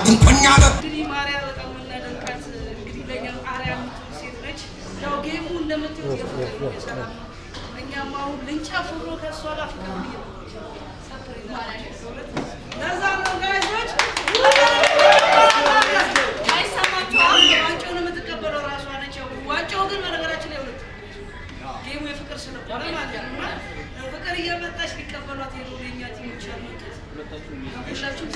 አትንቆኛለ እንግዲህ ማርያ በጣም እናደንቃት እንግዲህ ለኛ አርያ ሴት ነች ያው ጌሙ እንደምትይው የሰላም ነው እኛም አሁን ልንጫፍሮ ከሷ ጋር ፍቅር ሰፕሪዝ ማርያ ሶለት ለዛ ነው ጋይዞች አይሰማችሁ ዋንጫውን የምትቀበለው ራሷ ነች ዋንጫው ግን በነገራችን ላይ ሁለት ጌሙ የፍቅር ስለሆነ ማለት ነው ፍቅር እየመጣች ሊቀበሏት የኛ ቲሞች አሉት ሁላችሁም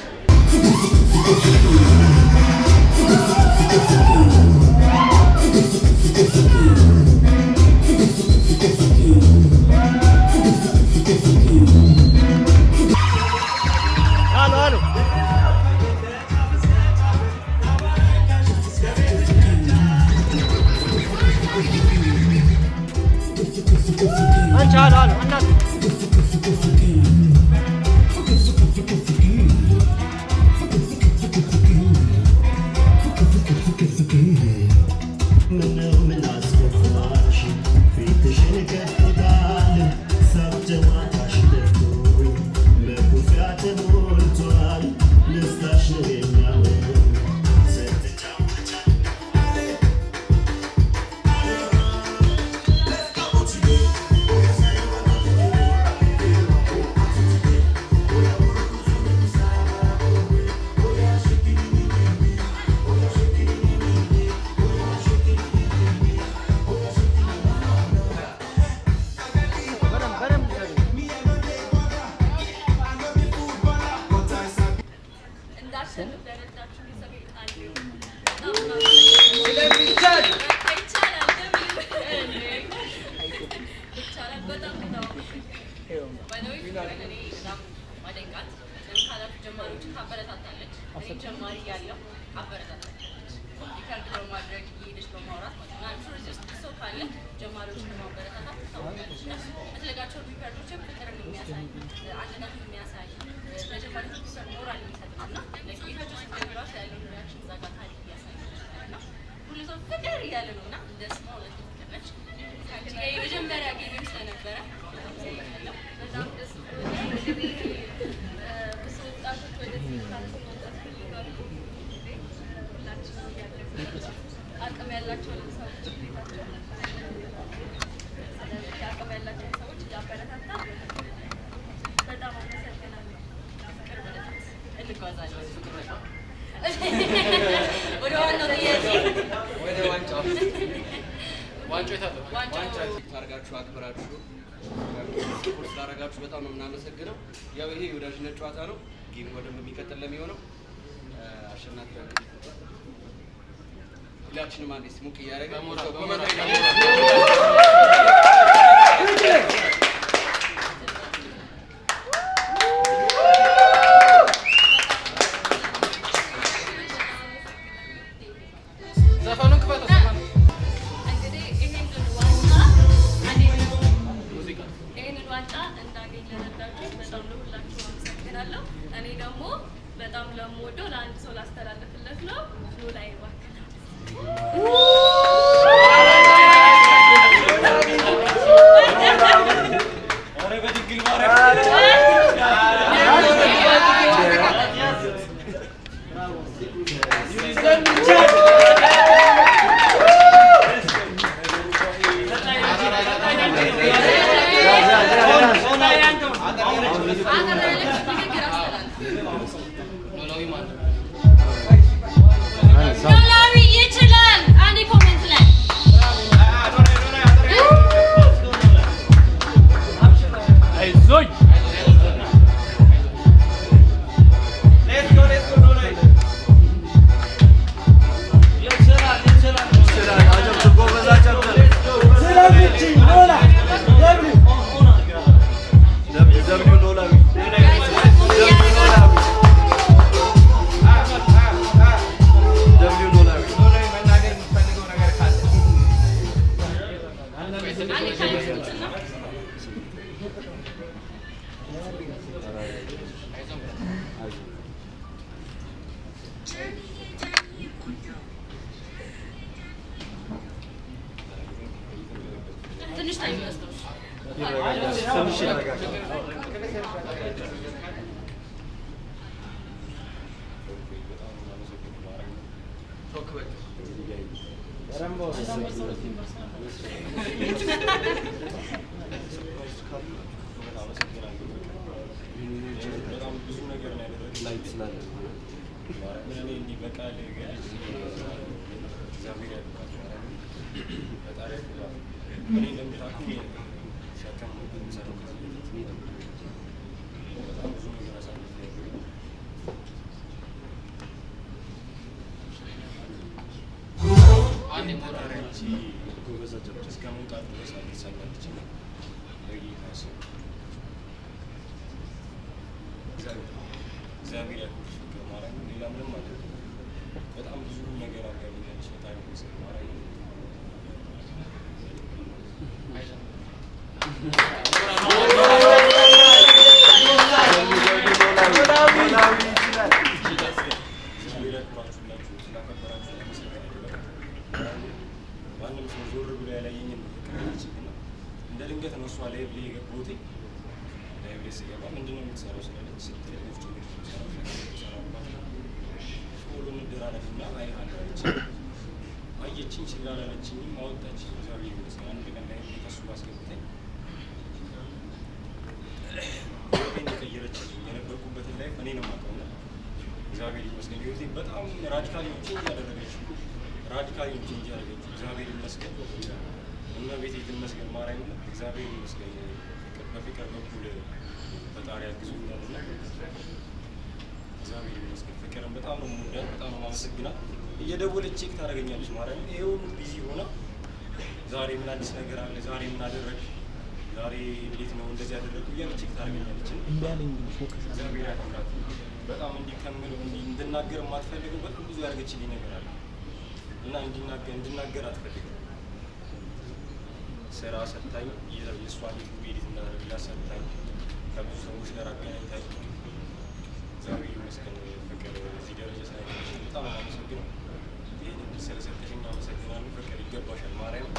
ታርጋችሁ አክብራችሁ ስፖርት ታረጋችሁ በጣም ነው እናመሰግነው። ያው ይሄ ወዳጅነት ጨዋታ ነው። ጌም ወደም የሚቀጥል ለሚሆነው አሸናፊ ሁላችንም አንዴ ስሙቅ እያደረገ በጣም ብዙ ነገር ነው ያደረግነው ላይት ስላለ ምን እንዲህ በቃል ገለጽ እግዚአብሔር ያድርጋት ማለት ነው። ፈጣሪ ያድርጋት። እኔ እንደምታውቁኝ ሸከም የምሰራው ከዚህ በፊት በጣም ብዙ ነገር አሳልፌያለሁ። አንድ ተራራች ጎበዛቸው እስከ መውጣት ድረስ አልተሳካች ነው ለጌታ ስም እግዚአብሔር ያክብርሽ ፍቅር ማለት ነው። ሌላ ምንም ማለት ነው። በጣም ብዙ ነገር አድርጋለች። በጣም ምስል ማለት ነው። ማንም ሰው ዞር ብሎ ያላየኝም እንደ ድንገት ነው እሷ ላይ ብዬ የገባሁት ላይ ስገባ ምንድን ነው የምትሰራው ስላለች ስትል ወፍጮ ቤት ሁሉን እንደራረግና አይሃለች አየችኝ ስላላለችኝም አወጣችኝ። እግዚአብሔር ይመስገን። አንድ ቀን ላይ ከሱ አስገብተኝ ህይወቴን የቀየረችልኝ የነበርኩበትን ላይ እኔ ነው የማውቀው። እግዚአብሔር ይመስገን። ህይወቴ በጣም ራዲካሊ ቼንጅ ያደረገችው እግዚአብሔር ይመስገን። እመቤቴ ትመስገን ማርያም እግዚአብሔር ይመስገን። በፍቅር በኩል ፈጣሪ ያግዙኛል እና እግዚአብሔር ይመስገን። ፍቅርን በጣም ነው የምወዳት፣ በጣም ነው የማመሰግናት። እየደወለች ቼክ ታደርገኛለች ማርያም ይሄ ሁሉ ቢዚ ሆና ዛሬ ምን አዲስ ነገር አለ፣ ዛሬ ምን አደረግ፣ ዛሬ እንዴት ነው እንደዚህ ያደረግኩ እያለች ቼክ ታደርገኛለች። እግዚአብሔር ያክብራት። በጣም እንዲከምለው እንድናገር የማትፈልገው በጣም ብዙ ያደርገችልኝ ነገር አለ እና እንድናገር አትፈልግም። ስራ ሰታኝ የእሷን ዩቱብ ኤዲት እንዳደረግላት ሰታኝ ከብዙ ሰዎች ጋር አገናኝታኝ እግዚአብሔር ይመስገን። ፍቅር እዚህ ደረጃ ሳይደርስ በጣም አመሰግናለሁ። ይህን እድል ስለሰጠሽኝ አመሰግናለሁ። ፍቅር ይገባሻል ማርያም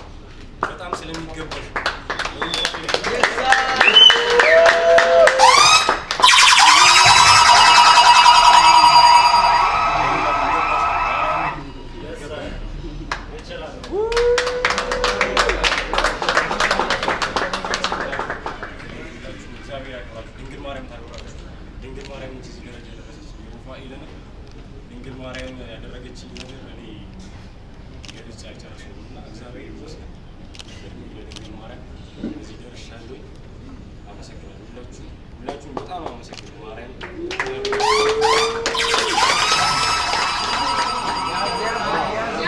በጣም ስለሚገባሽ ድንግል ማርያም ያደረገችኝ ነገር እኔ ገለጽ አልጨረስኩም እና እግዚአብሔር ይመስገን። ድንግል ማርያም እዚህ ደርሻለሁ። አመሰግናለሁ። ሁላችሁም በጣም አመሰግናለሁ ማርያም